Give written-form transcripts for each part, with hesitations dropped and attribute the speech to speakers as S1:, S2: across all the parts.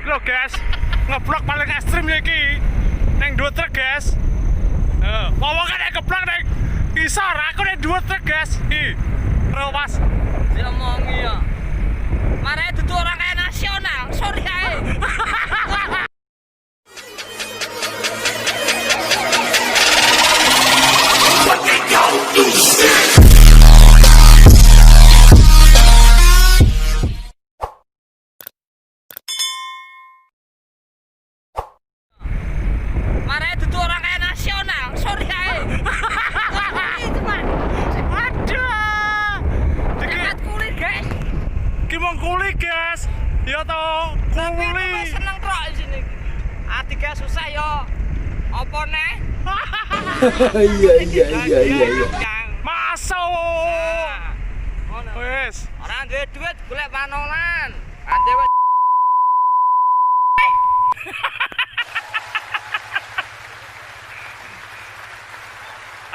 S1: lho guys. Ngeblok paling ekstrim ya iki. Neng dua truk guys. Wong kan ngeblok neng isor, aku neng dua truk guys. Mas.
S2: Dia omongi ya. Marane dudu orang kaya nasional. Sorry ae. Marane dudu orang kaya nasional. Sorry ae.
S1: Kuli guys, ya toh kuli.
S2: Seneng kok di sini. Ati guys susah yo. Apa neh?
S3: Iya.
S1: Masuk. Wes.
S2: Orang duwe duit golek panolan. Ade wis.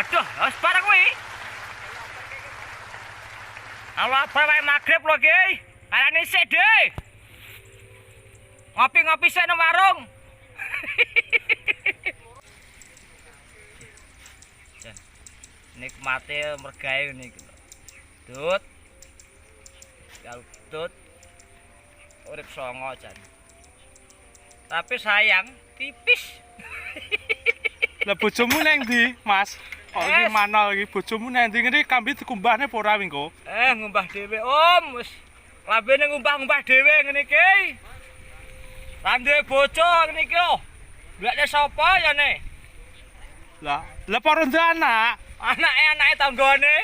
S2: Aduh, wis bareng kuwi. Allah bae magrib lho ki. Arane sik deh. Ngopi-ngopi sik nang warung. Nikmate mergae ngene iki. Dut. Dut. Urip songo jan. Tapi sayang tipis.
S1: Lah bojomu nang ndi, Mas? Oh iki manol iki bojomu nang ndi ngene kambi dikumbahne apa ora wingko?
S2: Ngumbah dhewe, Om. Wis lambene ngumbah-ngumbah dhewe ngene iki. Lan duwe bojo ngene iki lho. Mbakne sapa ya ne?
S1: Lah para anak.
S2: Anake tanggane.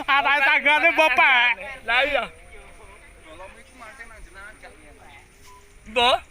S1: Anake tanggane bapak.
S2: Lah iya. Mbah